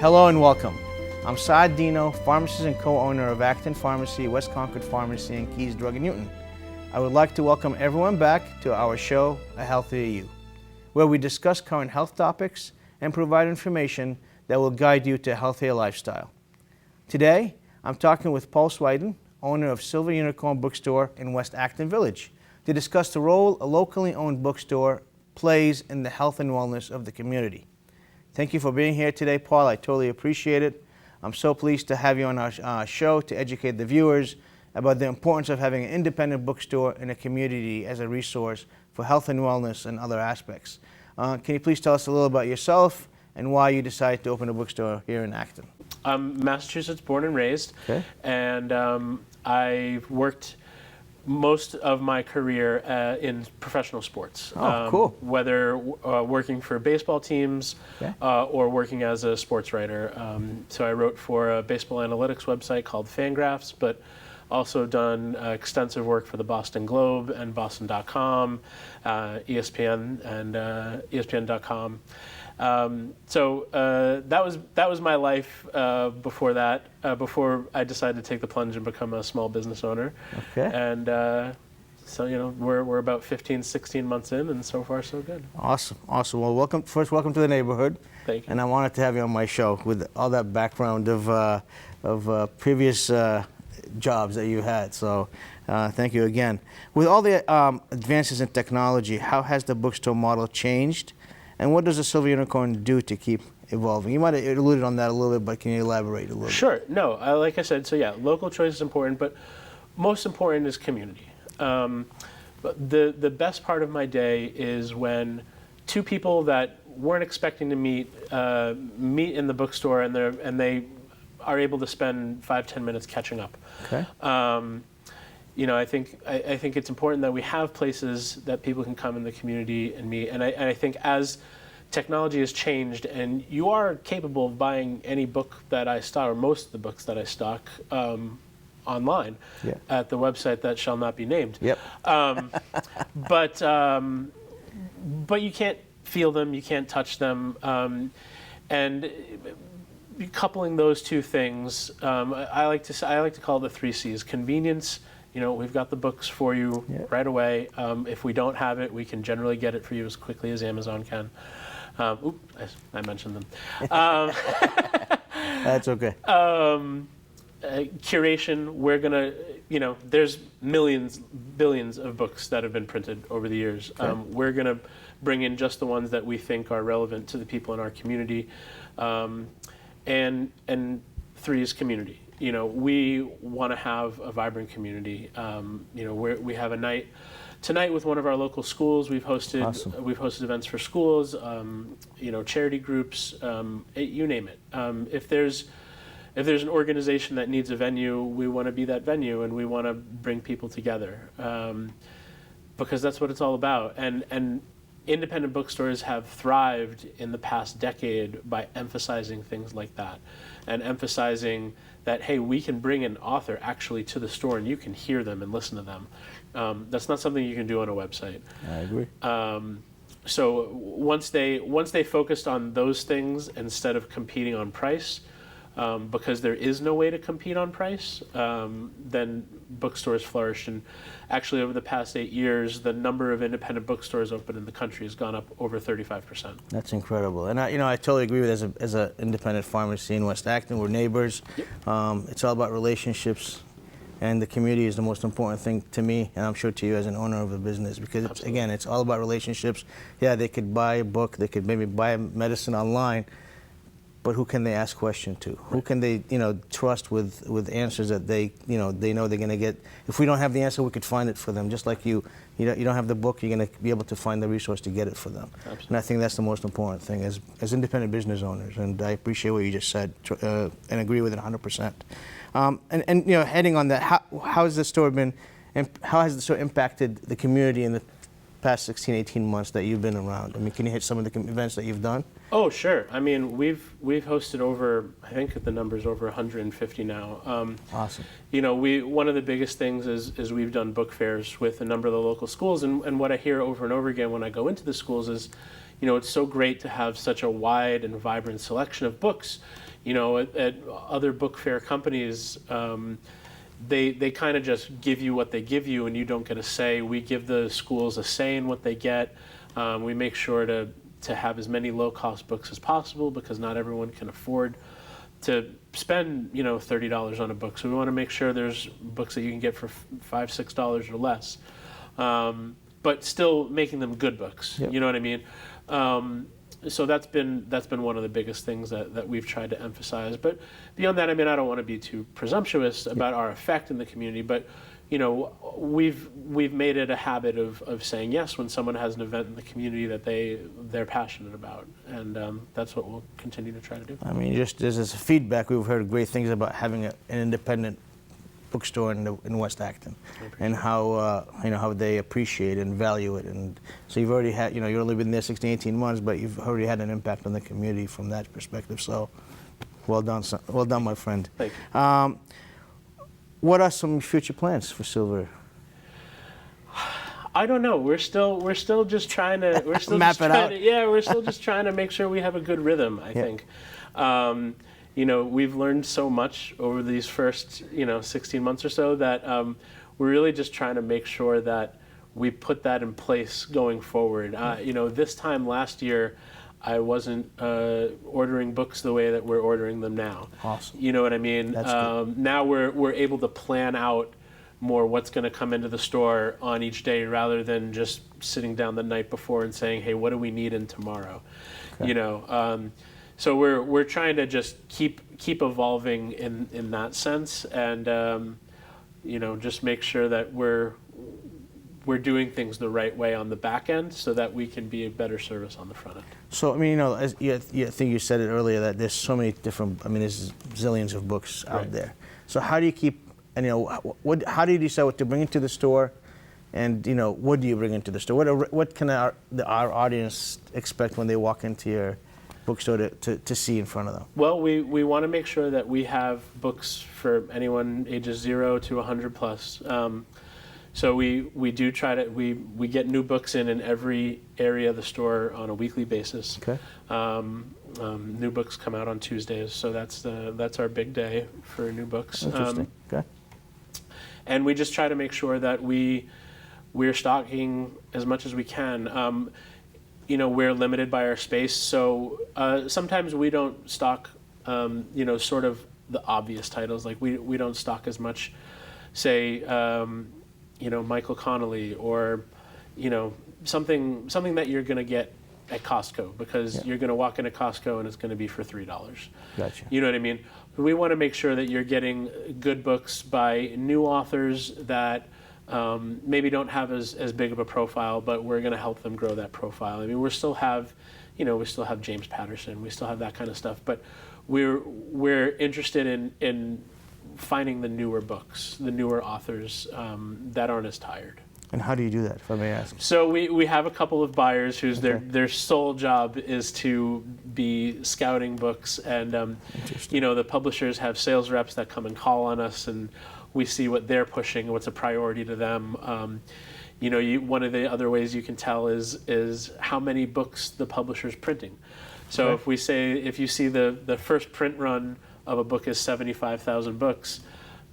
Hello and welcome. I'm Saad, Dinno, pharmacist and co-owner of Acton Pharmacy, West Concord Pharmacy, and Keys Drug in Newton. I would like to welcome everyone back to our show, A Healthier You, where we discuss current health topics and provide information that will guide you to a healthier lifestyle. Today, I'm talking with Paul Swiden, owner of Silver Unicorn Bookstore in West Acton Village, to discuss the role a locally owned bookstore plays in the health and wellness of the community. Thank you for being here today, Paul. I totally appreciate it. I'm so pleased to have you on our show to educate the viewers about the importance of having an independent bookstore in a community as a resource for health and wellness and other aspects. Can you please tell us a little about yourself and why you decided to open a bookstore here in Acton? I'm Massachusetts born and raised, Okay. and I've worked most of my career in professional sports. Oh, cool. Whether working for baseball teams Okay. or working as a sports writer. So I wrote for a baseball analytics website called Fangraphs, but also done extensive work for the Boston Globe and Boston.com, ESPN and ESPN.com. So that was my life before that, before I decided to take the plunge and become a small business owner. Okay. And so, you know, we're about 15, 16 months in, and so far so good. Awesome, awesome. Well, welcome to the neighborhood. Thank you. And I wanted to have you on my show with all that background of previous jobs that you had. So thank you again. With all the advances in technology, how has the bookstore model changed? And what does the Silver Unicorn do to keep evolving? You might have alluded on that a little bit, but can you elaborate a little bit? Sure. No, like I said, so yeah, local choice is important, but most important is community. But the best part of my day is when two people that weren't expecting to meet in the bookstore, and they are able to spend 5-10 minutes catching up. Okay. You know, I think it's important that we have places that people can come in the community and meet. And I think as technology has changed, and you are capable of buying any book that I stock, or most of the books that I stock, online at the website that shall not be named. Yep. But you can't feel them, you can't touch them, and coupling those two things, I like to call it the 3 C's: convenience. You know, we've got the books for you right away. If we don't have it, we can generally get it for you as quickly as Amazon can. I mentioned them. That's okay. Curation, we're gonna, you know, there's millions, billions of books that have been printed over the years. Okay. We're gonna bring in just the ones that we think are relevant to the people in our community. And 3 is community. You know, we want to have a vibrant community. You know, we have a night tonight with one of our local schools. We've hosted events for schools. You know, charity groups. You name it. If there's an organization that needs a venue, we want to be that venue, and we want to bring people together, because that's what it's all about. And independent bookstores have thrived in the past decade by emphasizing things like that, and emphasizing that, hey, we can bring an author actually to the store and you can hear them and listen to them. That's not something you can do on a website. I agree. So once they focused on those things instead of competing on price, because there is no way to compete on price, then bookstores flourished. And actually, over the past 8 years, the number of independent bookstores open in the country has gone up over 35%. That's incredible. And I totally agree with it. As an independent pharmacy in West Acton, we're neighbors. Yep. It's all about relationships, and the community is the most important thing to me, and I'm sure to you as an owner of a business, because it's all about relationships. Yeah, they could buy a book, they could maybe buy medicine online, but who can they ask questions to? Right. Who can they, trust with answers that they know they're going to get? If we don't have the answer, we could find it for them. Just like you don't have the book, you're going to be able to find the resource to get it for them. Absolutely. And I think that's the most important thing as independent business owners. And I appreciate what you just said and agree with it 100%. And heading on that, how has the store impacted the community in the past 16, 18 months that you've been around? I mean, can you hit some of the events that you've done? Oh, sure. I mean, we've hosted over, I think the number's over 150 now. Awesome. One of the biggest things is we've done book fairs with a number of the local schools, and what I hear over and over again when I go into the schools is, it's so great to have such a wide and vibrant selection of books. At other book fair companies, they kind of just give you what they give you, and you don't get a say. We give the schools a say in what they get. We make sure to have as many low-cost books as possible, because not everyone can afford to spend $30 on a book. So we want to make sure there's books that you can get for $5, $6 or less, but still making them good books. Yep. You know what I mean? So that's been one of the biggest things that we've tried to emphasize. But beyond that, I mean, I don't want to be too presumptuous about our effect in the community, but we've made it a habit of saying yes when someone has an event in the community that they're passionate about, and that's what we'll continue to try to do. I mean, just as a feedback, we've heard great things about having an independent bookstore in West Acton, and how they appreciate and value it. And so you've already had, you've only been there 16, 18 months, but you've already had an impact on the community from that perspective. So, well done, my friend. Thank you. What are some future plans for Silver? I don't know. We're still just trying to map it out. We're still just trying to make sure we have a good rhythm, I think. We've learned so much over these first 16 months or so that we're really just trying to make sure that we put that in place going forward. This time last year, I wasn't ordering books the way that we're ordering them now. Awesome. You know what I mean? That's good. Now we're able to plan out more what's going to come into the store on each day, rather than just sitting down the night before and saying, hey, what do we need in tomorrow? Okay. So we're trying to just keep evolving in that sense, and just make sure that we're doing things the right way on the back end, so that we can be a better service on the front end. So, I mean, I think you said it earlier that there's so many different, there's zillions of books out there. So how do you keep, how do you decide what to bring into the store, and, what do you bring into the store? What can our audience expect when they walk into your bookstore to see in front of them? Well, we want to make sure that we have books for anyone ages 0 to 100 plus. So we do try to, we get new books in every area of the store on a weekly basis. Okay. New books come out on Tuesdays, so that's our big day for new books. Interesting. Okay. And we just try to make sure that we're stocking as much as we can. We're limited by our space, so sometimes we don't stock, sort of the obvious titles. Like we don't stock as much, say, Michael Connolly, or, something that you're going to get at Costco, because you're going to walk into Costco and it's going to be for $3. Gotcha. You know what I mean? We want to make sure that you're getting good books by new authors that maybe don't have as big of a profile, but we're going to help them grow that profile. I mean, we still have James Patterson, we still have that kind of stuff, but we're interested in finding the newer books, the newer authors that aren't as tired. And how do you do that, if I may ask? So we have a couple of buyers whose their sole job is to be scouting books, and the publishers have sales reps that come and call on us, and we see what they're pushing, what's a priority to them. One of the other ways you can tell is how many books the publisher's printing. So if you see the first print run of a book is 75,000 books,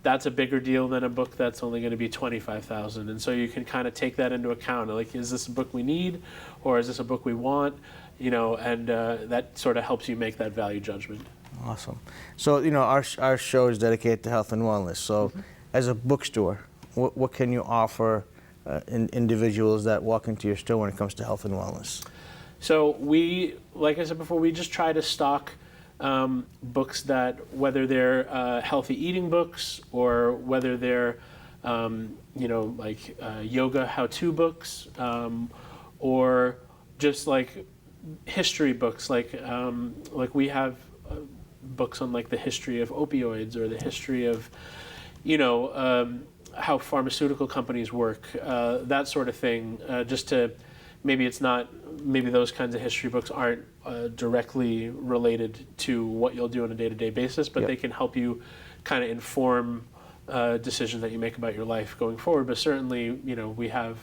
that's a bigger deal than a book that's only going to be 25,000. And so you can kind of take that into account. Like, is this a book we need, or is this a book we want? And that sort of helps you make that value judgment. Awesome. So, our show is dedicated to health and wellness. So, as a bookstore, what can you offer individuals that walk into your store when it comes to health and wellness? So like I said before, we just try to stock books that, whether they're healthy eating books, or whether they're yoga how-to books, or just like history books, like we have books on like the history of opioids, or the history of how pharmaceutical companies work, that sort of thing, just to maybe those kinds of history books aren't directly related to what you'll do on a day-to-day basis, but they can help you kind of inform decisions that you make about your life going forward. But certainly, we have,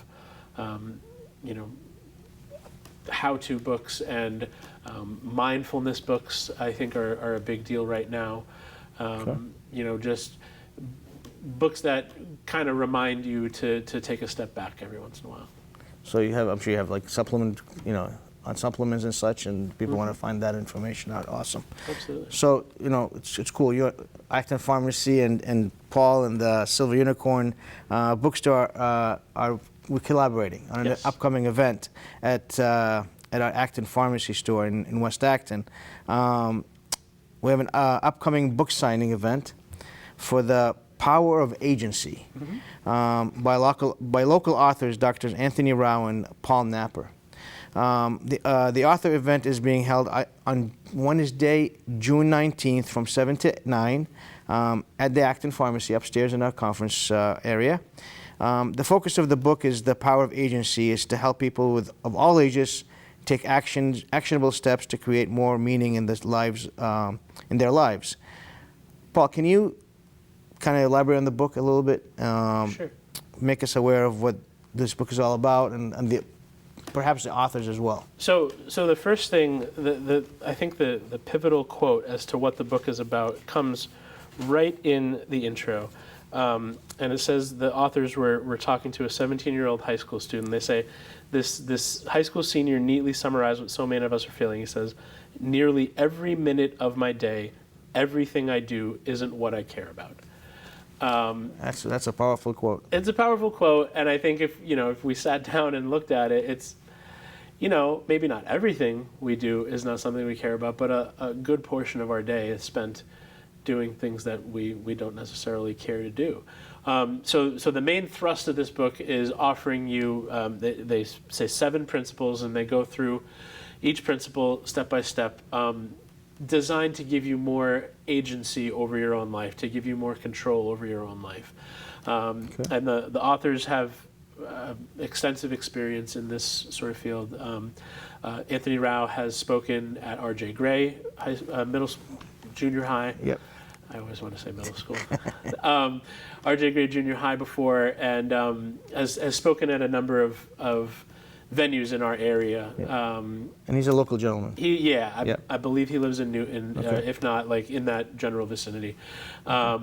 how-to books and mindfulness books, I think, are a big deal right now. You know, just books that kind of remind you to take a step back every once in a while. So you have, I'm sure you have like supplement, you know, on supplements and such, and people want to find that information out. Awesome. Absolutely. So, you know, it's cool. You're Acton Pharmacy and Paul and the Silver Unicorn Bookstore we're collaborating on an upcoming event at our Acton Pharmacy store in West Acton. We have an upcoming book signing event for The Power of Agency by local authors, Drs. Anthony Rao and Paul Napper. The author event is being held on Wednesday, June 19th from 7 to 9 at the Acton Pharmacy upstairs in our conference area. The focus of the book is The Power of Agency is to help people of all ages take actionable steps to create more meaning in their lives. Paul, can you kind of elaborate on the book a little bit? Sure. Make us aware of what this book is all about and perhaps the authors as well. So the first thing, I think the pivotal quote as to what the book is about comes right in the intro. And it says the authors were talking to a 17-year-old high school student. They say, this high school senior neatly summarized what so many of us are feeling. He says, nearly every minute of my day, everything I do isn't what I care about. That's a powerful quote. It's a powerful quote, and I think if we sat down and looked at it, it's, maybe not everything we do is not something we care about, but a good portion of our day is spent doing things that we don't necessarily care to do. So the main thrust of this book is offering you, they say 7 principles, and they go through each principle step by step, designed to give you more agency over your own life, to give you more control over your own life. And the authors have extensive experience in this sort of field. Anthony Rao has spoken at R.J. Gray Junior High. Yep. I always want to say middle school. R.J. Gray Junior High before, and has spoken at a number of venues in our area. Yep. And he's a local gentleman. I believe he lives in Newton, if not like in that general vicinity. I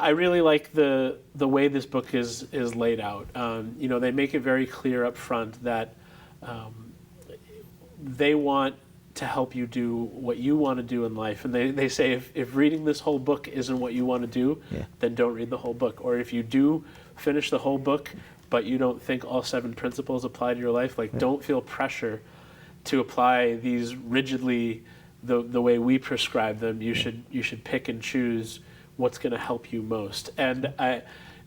really like the way this book is laid out. They make it very clear up front that they want to help you do what you want to do in life. And they say if reading this whole book isn't what you want to do, then don't read the whole book. Or if you do finish the whole book, but you don't think all 7 principles apply to your life, don't feel pressure to apply these rigidly the way we prescribe them. You should pick and choose what's going to help you most. And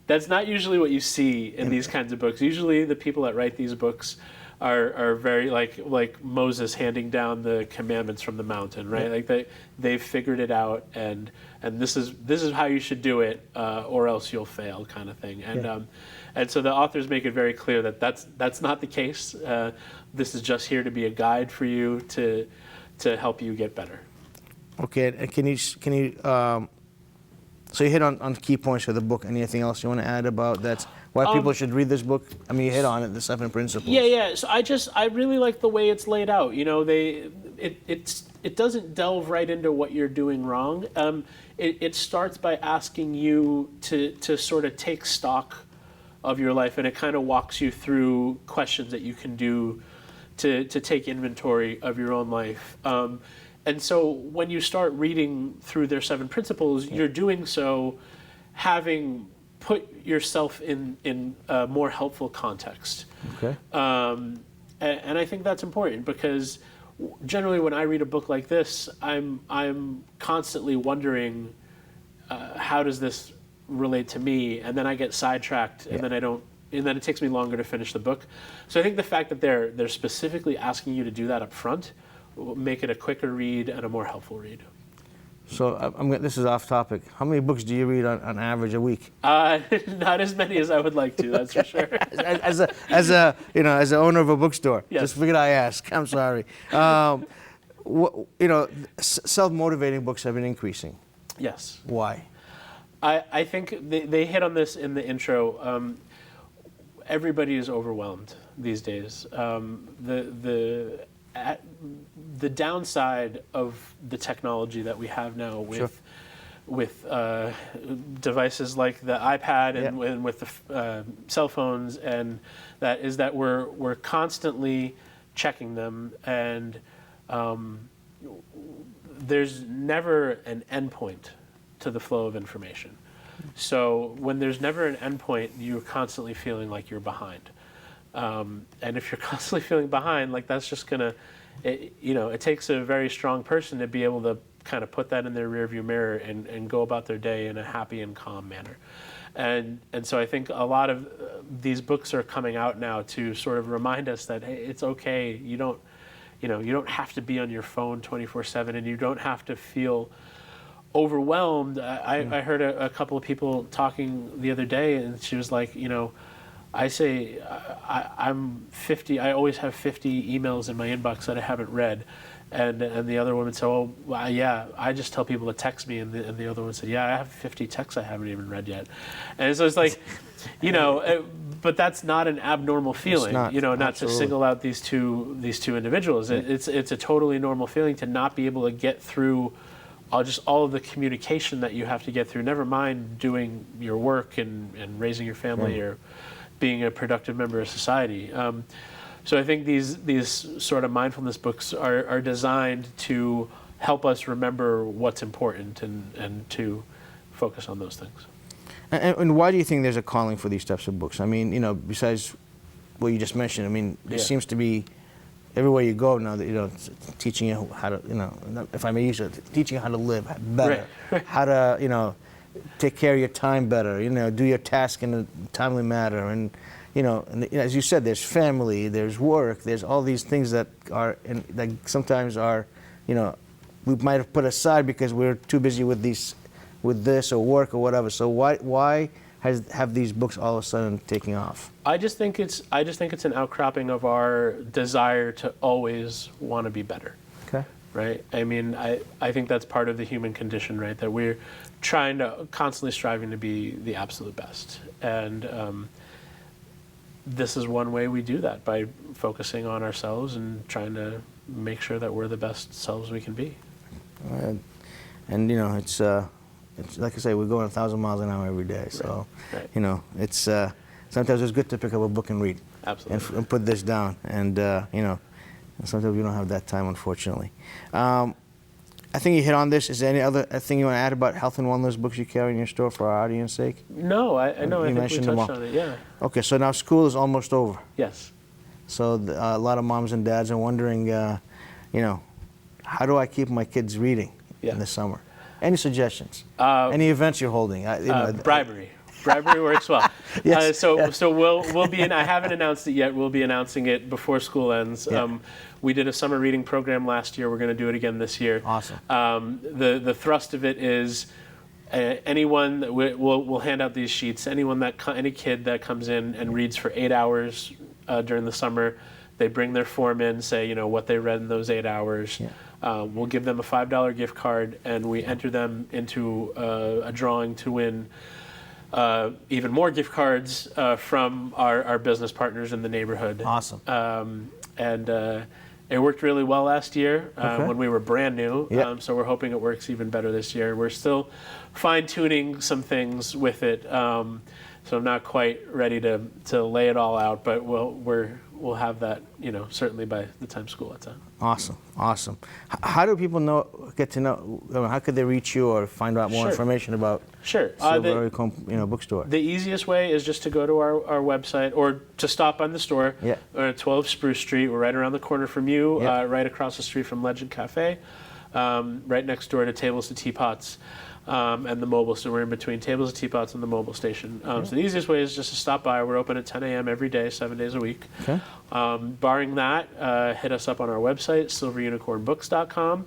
that's not usually what you see in these kinds of books. Usually the people that write these books are very like Moses handing down the commandments from the mountain, right? Like they've figured it out, and this is how you should do it, or else you'll fail, kind of thing. And so the authors make it very clear that that's not the case. This is just here to be a guide for you to help you get better. Okay, and can you so you hit on key points of the book. Anything else you want to add about that? Why people should read this book? I mean, you hit on it, the 7 principles. Yeah. So I really like the way it's laid out. It doesn't delve right into what you're doing wrong. It starts by asking you to sort of take stock of your life, and it kind of walks you through questions that you can do to take inventory of your own life. And so when you start reading through their 7 principles, you're doing so having put yourself in a more helpful context. Okay. And I think that's important, because generally when I read a book like this, I'm constantly wondering, how does this relate to me? And then I get sidetracked, and then it takes me longer to finish the book. So I think the fact that they're specifically asking you to do that up front will make it a quicker read and a more helpful read. So this is off topic. How many books do you read on average a week? Not as many as I would like to. That's for sure. as an owner of a bookstore, just figured I ask. I'm sorry. Self-motivating books have been increasing. Yes. Why? I think they hit on this in the intro. everybody is overwhelmed these days. The downside of the technology that we have now with devices like the iPad and with the cell phones, and that is that we're constantly checking them, and there's never an endpoint to the flow of information. So when there's never an endpoint, you're constantly feeling like you're behind. And if you're constantly feeling behind, like that's just gonna, it takes a very strong person to be able to kind of put that in their rearview mirror and go about their day in a happy and calm manner. And so I think a lot of these books are coming out now to sort of remind us that, hey, it's okay. You don't have to be on your phone 24/7, and you don't have to feel overwhelmed. I heard a couple of people talking the other day, and she was like, I say I'm 50. I always have 50 emails in my inbox that I haven't read, and the other woman said, "Oh, well, yeah, I just tell people to text me," and the other one said, "Yeah, I have 50 texts I haven't even read yet," and so it's like, but that's not an abnormal feeling, not Absolutely. to single out these two individuals. It's a totally normal feeling to not be able to get through all of the communication that you have to get through. Never mind doing your work and raising your family or being a productive member of society. So I think these sort of mindfulness books are designed to help us remember what's important and to focus on those things. And why do you think there's a calling for these types of books? I mean, besides what you just mentioned, I mean, there seems to be everywhere you go now that it's teaching you how to, if I may use it, teaching you how to live better, right. how to, take care of your time better, do your task in a timely manner, and and as you said, there's family, there's work, there's all these things that are, that sometimes are, we might have put aside because we're too busy with this or work or whatever. So why have these books all of a sudden taking off? I just think it's an outcropping of our desire to always want to be better. Okay. Right? I mean, I think that's part of the human condition, right? That we're constantly striving to be the absolute best. And this is one way we do that, by focusing on ourselves and trying to make sure that we're the best selves we can be. And it's like I say, we're going 1,000 miles an hour every day. So, right. It's sometimes it's good to pick up a book and read. Absolutely. And put this down. And sometimes we don't have that time, unfortunately. I think you hit on this. Is there any other thing you want to add about health and wellness books you carry in your store for our audience's sake? No, I know. I think we mentioned them touched all. on it. Yeah. Okay, so now school is almost over. Yes. So a lot of moms and dads are wondering, how do I keep my kids reading in the summer? Any suggestions? Any events you're holding? Bribery. Bribery works well. Yes, So we'll be in. I haven't announced it yet. We'll be announcing it before school ends. Yeah. We did a summer reading program last year. We're going to do it again this year. Awesome. The thrust of it is anyone that we'll hand out these sheets. Any kid that comes in and reads for 8 hours during the summer, they bring their form in, say what they read in those 8 hours. Yeah. We'll give them a $5 gift card, and we enter them into a drawing to win even more gift cards from our business partners in the neighborhood. Awesome. And it worked really well last year when we were brand new. Yep. So we're hoping it works even better this year. We're still fine-tuning some things with it. So I'm not quite ready to lay it all out, but we'll have that, certainly by the time school lets out. Awesome. How do people get to know? How could they reach you or find out more information about Silver Bookstore? The easiest way is just to go to our website or to stop on the store. Yeah. We're at 12 Spruce Street. We're right around the corner from you, right across the street from Legend Cafe, right next door to Tables and Teapots. And the mobile, so we're in between Tables and Teapots and the mobile station. So the easiest way is just to stop by. We're open at 10 a.m. every day, 7 days a week. Okay. Barring that, hit us up on our website, silverunicornbooks.com,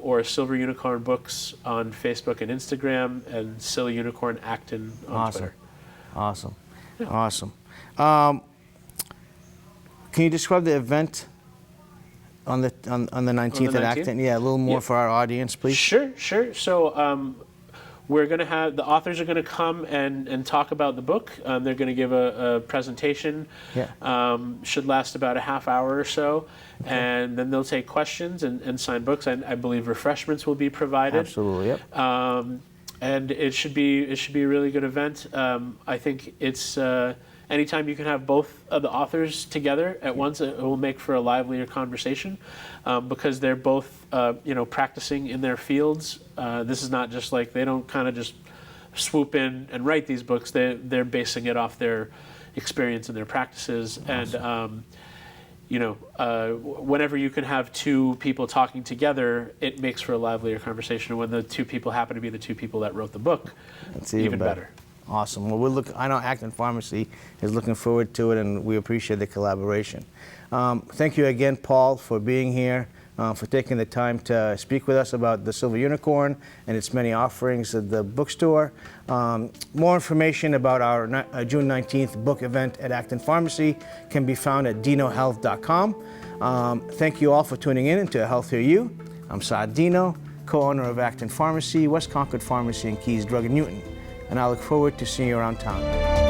or Silver Unicorn Books on Facebook and Instagram, and Silly Unicorn Acton on Twitter. Awesome. Can you describe the event on the 19th at Acton? Yeah, a little more for our audience, please. Sure. So we're going to have, the authors are going to come and talk about the book. They're going to give a presentation. Yeah. Should last about a half hour or so. Okay. And then they'll take questions and sign books. I believe refreshments will be provided. Absolutely, yep. And it should be a really good event. I think it's anytime you can have both of the authors together at once, it will make for a livelier conversation, because they're both practicing in their fields. This is not just like, they don't kind of just swoop in and write these books. They're basing it off their experience and their practices. Awesome. And whenever you can have two people talking together, it makes for a livelier conversation. And when the two people happen to be the two people that wrote the book, it's even better. Awesome. Well, I know Acton Pharmacy is looking forward to it, and we appreciate the collaboration. Thank you again, Paul, for being here, for taking the time to speak with us about the Silver Unicorn and its many offerings at the bookstore. More information about our June 19th book event at Acton Pharmacy can be found at dinnohealth.com. Thank you all for tuning in to A Healthier You. I'm Saad Dinno, co-owner of Acton Pharmacy, West Concord Pharmacy in Keys, Drug and Newton, and I look forward to seeing you around town.